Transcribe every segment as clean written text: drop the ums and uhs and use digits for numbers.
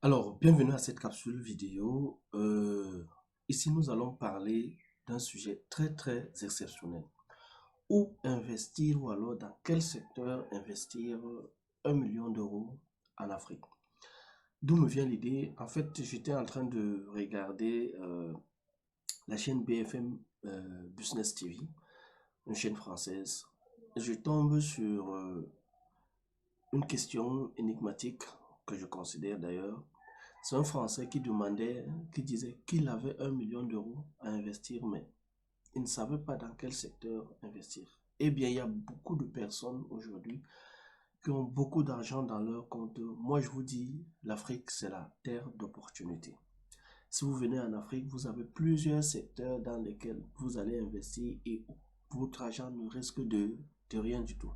Alors, bienvenue à cette capsule vidéo. Ici, nous allons parler d'un sujet très exceptionnel. Où investir ou alors dans quel secteur investir 1 million d'euros en Afrique? D'où me vient l'idée? En fait, j'étais en train de regarder la chaîne BFM Business TV, une chaîne française. Je tombe sur une question énigmatique que je considère d'ailleurs. C'est un Français qui demandait, qui disait qu'il avait 1 million d'euros à investir, mais il ne savait pas dans quel secteur investir. Eh bien, il y a beaucoup de personnes aujourd'hui qui ont beaucoup d'argent dans leur compte. Moi, je vous dis, l'Afrique, c'est la terre d'opportunité. Si vous venez en Afrique, vous avez plusieurs secteurs dans lesquels vous allez investir et votre argent ne risque de rien du tout.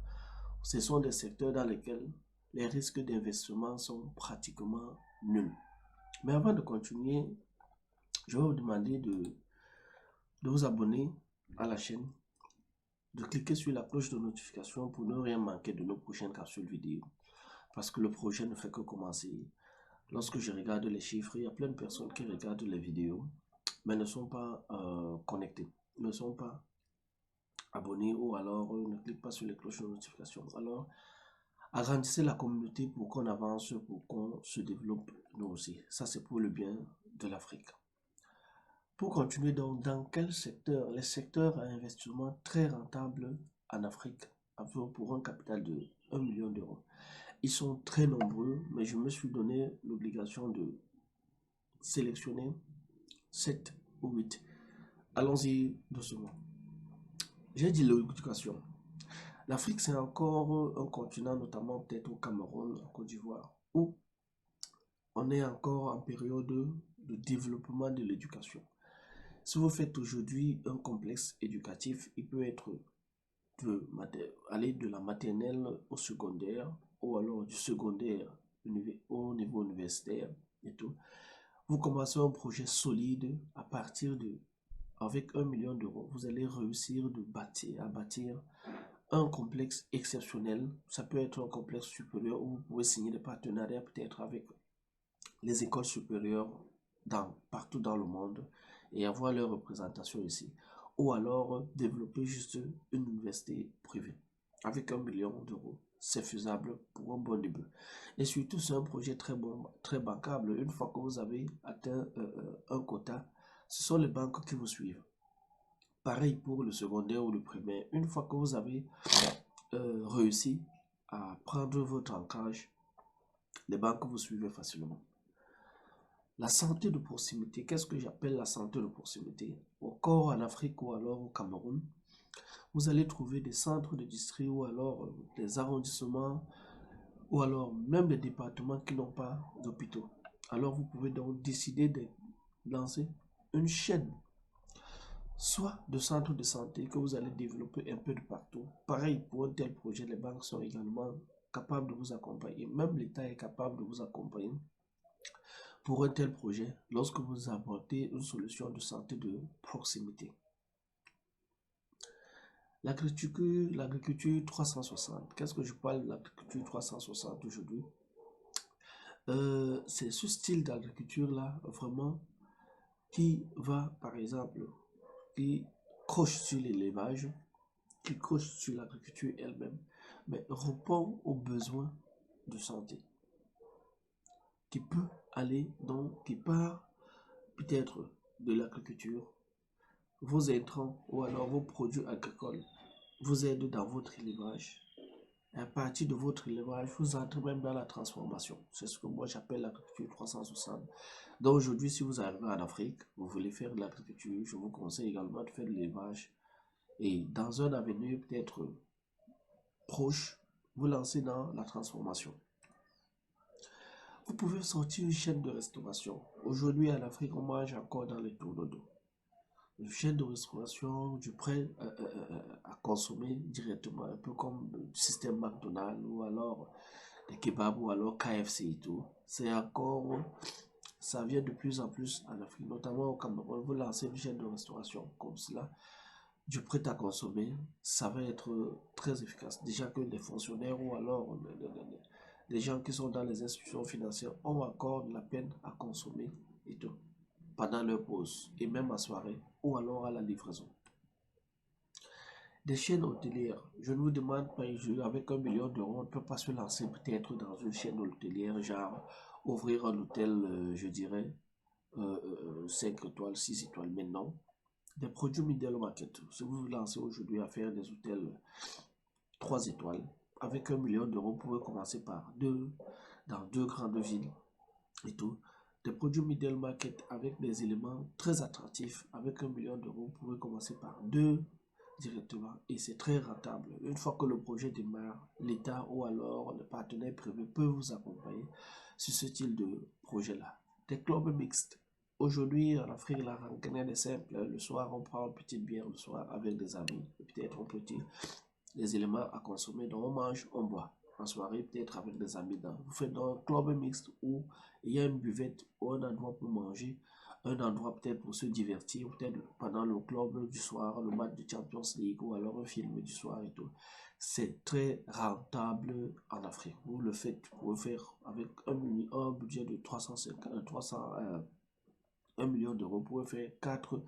Ce sont des secteurs dans lesquels les risques d'investissement sont pratiquement nuls. Mais avant de continuer, je vais vous demander de vous abonner à la chaîne, de cliquer sur la cloche de notification pour ne rien manquer de nos prochaines capsules vidéo. Parce que le projet ne fait que commencer. Lorsque je regarde les chiffres, il y a plein de personnes qui regardent les vidéos, mais ne sont pas connectées, ne sont pas abonnés ou alors ne cliquent pas sur les cloches de notification. Alors, agrandissez la communauté pour qu'on avance, pour qu'on se développe nous aussi. Ça, c'est pour le bien de l'Afrique. Pour continuer donc, dans quel secteur? Les secteurs à investissement très rentables en Afrique pour un capital de 1 million d'euros. Ils sont très nombreux, mais je me suis donné l'obligation de sélectionner 7 ou 8. Allons-y doucement. J'ai dit l'éducation. L'Afrique, c'est encore un continent, notamment peut-être au Cameroun, en Côte d'Ivoire, où on est encore en période de développement de l'éducation. Si vous faites aujourd'hui un complexe éducatif, il peut être aller de la maternelle au secondaire ou alors du secondaire au niveau universitaire et tout. Vous commencez un projet solide à partir de, avec 1 million d'euros, vous allez réussir à bâtir un complexe exceptionnel. Ça peut être un complexe supérieur où vous pouvez signer des partenariats peut-être avec les écoles supérieures partout dans le monde et avoir leur représentation ici. Ou alors développer juste une université privée. Avec 1 million d'euros, c'est faisable pour un bon début. Et surtout, c'est un projet très bon, très bancable. Une fois que vous avez atteint un quota, ce sont les banques qui vous suivent. Pareil pour le secondaire ou le primaire. Une fois que vous avez réussi à prendre votre ancrage, les banques vous suivent facilement. La santé de proximité, qu'est-ce que j'appelle la santé de proximité? Encore en Afrique ou alors au Cameroun, vous allez trouver des centres de district ou alors des arrondissements ou alors même des départements qui n'ont pas d'hôpitaux. Alors vous pouvez donc décider de lancer une chaîne, soit de centres de santé que vous allez développer un peu de partout. Pareil, pour un tel projet, les banques sont également capables de vous accompagner. Même l'État est capable de vous accompagner pour un tel projet lorsque vous apportez une solution de santé de proximité. L'agriculture 360. Qu'est-ce que je parle de l'agriculture 360 aujourd'hui? C'est ce style d'agriculture-là, vraiment, qui va, par exemple, qui croche sur l'élevage, qui croche sur l'agriculture elle-même, mais répond aux besoins de santé, qui peut aller, donc, qui part peut-être de l'agriculture, vos intrants ou alors vos produits agricoles vous aident dans votre élevage. Et à partir de votre élevage, vous entrez même dans la transformation. C'est ce que moi j'appelle l'agriculture 360. Donc aujourd'hui, si vous arrivez en Afrique, vous voulez faire de l'agriculture, je vous conseille également de faire de l'élevage. Et dans un avenir peut-être proche, vous lancer dans la transformation. Vous pouvez sortir une chaîne de restauration. Aujourd'hui en Afrique, on mange encore dans les tours d'eau. Une chaîne de restauration du prêt à consommer directement, un peu comme le système McDonald's ou alors les kebabs ou alors KFC et tout. C'est encore, ça vient de plus en plus en Afrique, notamment au Cameroun. Vous lancez une chaîne de restauration comme cela, du prêt à consommer, ça va être très efficace. Déjà que les fonctionnaires ou alors des gens qui sont dans les institutions financières ont encore de la peine à consommer et tout, pendant leur pause et même à soirée ou alors à la livraison. Des chaînes hôtelières, je nous demande, avec 1 million d'euros, on ne peut pas se lancer peut-être dans une chaîne hôtelière, genre ouvrir un hôtel, je dirais, 5 étoiles, 6 étoiles, mais non. Des produits middle market. Si vous vous lancez aujourd'hui à faire des hôtels 3 étoiles, avec 1 million d'euros, vous pouvez commencer par dans deux grandes villes et tout. Des produits middle market avec des éléments très attractifs, avec 1 million d'euros, vous pouvez commencer par deux directement et c'est très rentable. Une fois que le projet démarre, l'État ou alors le partenaire privé peut vous accompagner sur ce type de projet-là. Des clubs mixtes. Aujourd'hui, en Afrique, la rencontre est simple. Le soir, on prend une petite bière le soir avec des amis. Peut-être un petit des éléments à consommer. Donc, on mange, on boit. En soirée, peut-être avec des amis. Vous faites dans un club mixte où il y a une buvette ou un endroit pour manger, un endroit peut-être pour se divertir, peut-être pendant le club du soir, le match de Champions League ou alors un film du soir et tout. C'est très rentable en Afrique. Vous le faites, vous pouvez faire avec un budget de 1 million d'euros. Vous pouvez faire 4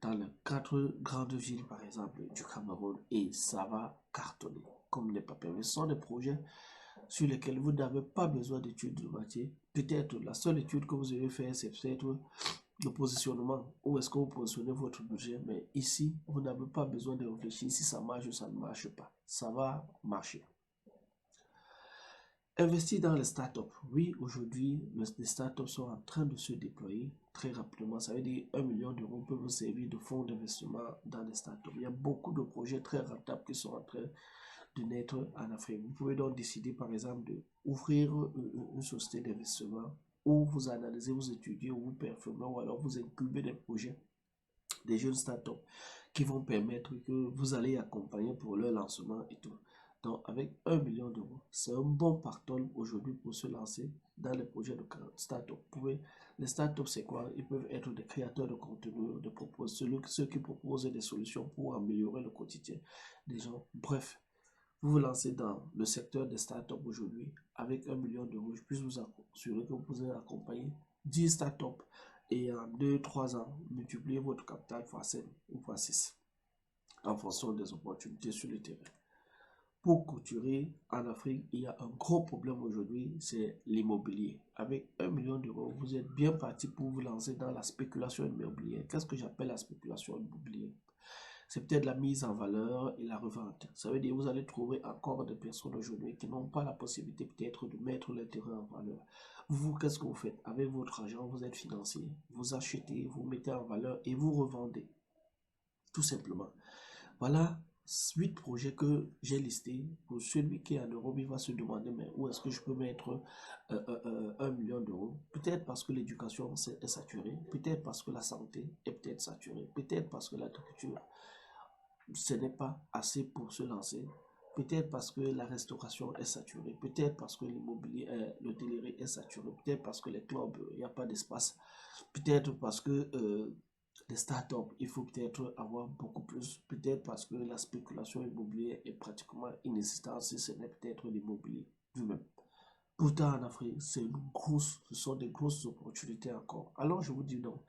dans les 4 grandes villes, par exemple, du Cameroun et ça va cartonner comme n'est pas permis. Ce sont des projets sur lesquels vous n'avez pas besoin d'études de métier. Peut-être la seule étude que vous devez faire, c'est peut-être le positionnement. Où est-ce que vous positionnez votre budget? Mais ici, vous n'avez pas besoin de réfléchir si ça marche ou ça ne marche pas. Ça va marcher. Investir dans les startups. Oui, aujourd'hui, les startups sont en train de se déployer très rapidement. Ça veut dire 1 million d'euros peut vous servir de fonds d'investissement dans les startups. Il y a beaucoup de projets très rentables qui sont en train de naître en Afrique. Vous pouvez donc décider, par exemple, d'ouvrir une société d'investissement où vous analysez, vous étudiez, ou vous performez, ou alors vous incubez des projets, des jeunes startups qui vont permettre que vous allez accompagner pour leur lancement et tout. Donc, avec 1 million d'euros, c'est un bon parton aujourd'hui pour se lancer dans les projets de start-up. Les start-up, c'est quoi? Ils peuvent être des créateurs de contenu, ceux qui proposent des solutions pour améliorer le quotidien des gens. Bref, vous vous lancez dans le secteur des startups aujourd'hui avec 1 million d'euros. Je peux vous assurer que vous pouvez accompagner 10 startups et en 2-3 ans, multiplier votre capital x 7 ou x 6 en fonction des opportunités sur le terrain. Pour clôturer, en Afrique, il y a un gros problème aujourd'hui, c'est l'immobilier. Avec 1 million d'euros, vous êtes bien parti pour vous lancer dans la spéculation immobilière. Qu'est-ce que j'appelle la spéculation immobilière? C'est peut-être la mise en valeur et la revente. Ça veut dire que vous allez trouver encore des personnes aujourd'hui qui n'ont pas la possibilité peut-être de mettre leur terrain en valeur. Vous, qu'est-ce que vous faites? Avec votre argent, vous êtes financier, vous achetez, vous mettez en valeur et vous revendez. Tout simplement. Voilà 8 projets que j'ai listés. Pour celui qui est en Europe, il va se demander, mais où est-ce que je peux mettre 1 million d'euros? Peut-être parce que l'éducation est saturée, peut-être parce que la santé est peut-être saturée, peut-être parce que l'agriculture, ce n'est pas assez pour se lancer. Peut-être parce que la restauration est saturée, peut-être parce que l'immobilier, l'hôtellerie est saturée, peut-être parce que les clubs, il n'y a pas d'espace, peut-être parce que les startups, il faut peut-être avoir beaucoup plus, peut-être parce que la spéculation immobilière est pratiquement inexistante si ce n'est peut-être l'immobilier lui-même. Pourtant, en Afrique, ce sont des grosses opportunités encore. Alors, je vous dis donc,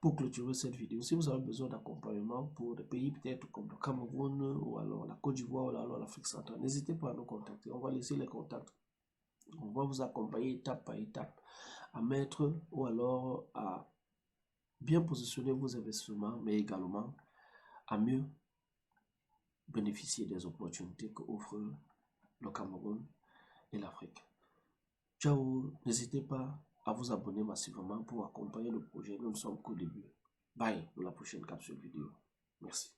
pour clôturer cette vidéo, si vous avez besoin d'accompagnement pour des pays peut-être comme le Cameroun ou alors la Côte d'Ivoire ou alors l'Afrique centrale, n'hésitez pas à nous contacter. On va laisser les contacts. On va vous accompagner étape par étape à mettre ou alors à bien positionner vos investissements, mais également à mieux bénéficier des opportunités que offre le Cameroun et l'Afrique. Ciao, n'hésitez pas à vous abonner massivement pour accompagner le projet. Nous ne sommes qu'au début. Bye pour la prochaine capsule vidéo. Merci.